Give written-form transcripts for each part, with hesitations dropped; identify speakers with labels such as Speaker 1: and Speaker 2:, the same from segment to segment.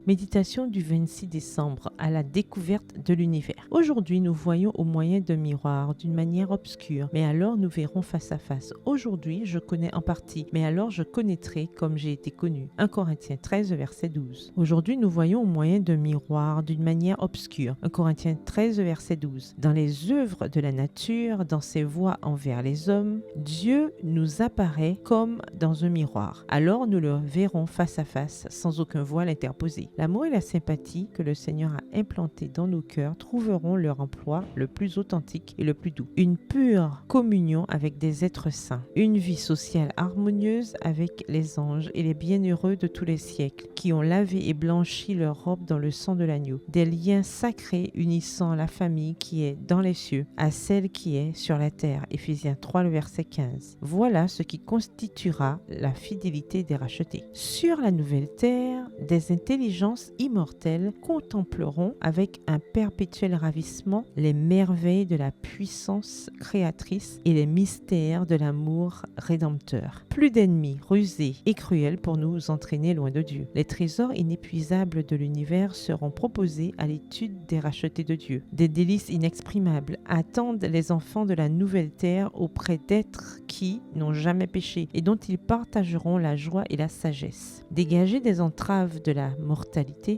Speaker 1: Méditation du 26 décembre à la découverte de l'univers. Aujourd'hui, nous voyons au moyen d'un miroir d'une manière obscure, mais alors nous verrons face à face. Aujourd'hui, je connais en partie, mais alors je connaîtrai comme j'ai été connu. 1 Corinthiens 13, verset 12. Aujourd'hui, nous voyons au moyen d'un miroir d'une manière obscure. 1 Corinthiens 13, verset 12. Dans les œuvres de la nature, dans ses voies envers les hommes, Dieu nous apparaît comme dans un miroir. Alors nous le verrons face à face, sans aucun voile interposé. L'amour et la sympathie que le Seigneur a implantés dans nos cœurs trouveront leur emploi le plus authentique et le plus doux. Une pure communion avec des êtres saints. Une vie sociale harmonieuse avec les anges et les bienheureux de tous les siècles, qui ont lavé et blanchi leurs robes dans le sang de l'agneau. Des liens sacrés unissant la famille qui est dans les cieux à celle qui est sur la terre. Éphésiens 3, le verset 15. Voilà ce qui constituera la fidélité des rachetés. Sur la nouvelle terre, des intelligences immortelles contempleront avec un perpétuel ravissement les merveilles de la puissance créatrice et les mystères de l'amour rédempteur. Plus d'ennemis rusés et cruels pour nous entraîner loin de Dieu. Les trésors inépuisables de l'univers seront proposés à l'étude des rachetés de Dieu. Des délices inexprimables attendent les enfants de la nouvelle terre auprès d'êtres qui n'ont jamais péché et dont ils partageront la joie et la sagesse. Dégagés des entraves de la mortalité,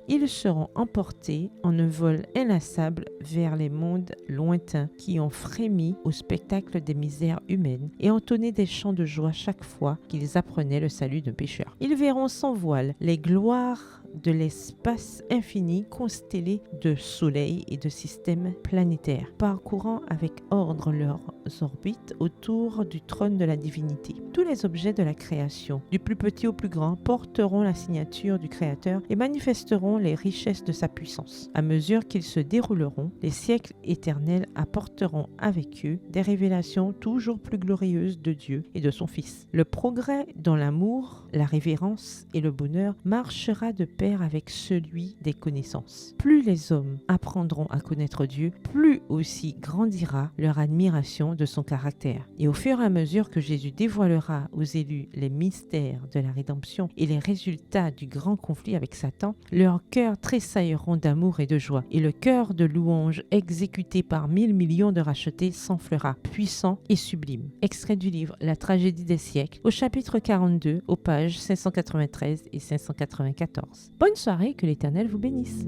Speaker 1: ils seront emportés en un vol inlassable vers les mondes lointains qui ont frémi au spectacle des misères humaines et entonné des chants de joie chaque fois qu'ils apprenaient le salut d'un pécheur. Ils verront sans voile les gloires de l'espace infini constellé de soleils et de systèmes planétaires, parcourant avec ordre leurs orbites autour du trône de la divinité. Tous les objets de la création, du plus petit au plus grand, porteront la signature du Créateur et manifesteront les richesses de sa puissance. À mesure qu'ils se dérouleront, les siècles éternels apporteront avec eux des révélations toujours plus glorieuses de Dieu et de son Fils. Le progrès dans l'amour, la révérence et le bonheur marchera de pair avec celui des connaissances. Plus les hommes apprendront à connaître Dieu, plus aussi grandira leur admiration de son caractère. Et au fur et à mesure que Jésus dévoilera aux élus les mystères de la rédemption et les résultats du grand conflit avec Satan, leurs cœurs tressailleront d'amour et de joie, et le chœur de louange exécuté par 1000 millions de rachetés s'enflera, puissant et sublime. Extrait du livre La tragédie des siècles, au chapitre 42, aux pages 593 et 594. Bonne soirée, que l'Éternel vous bénisse.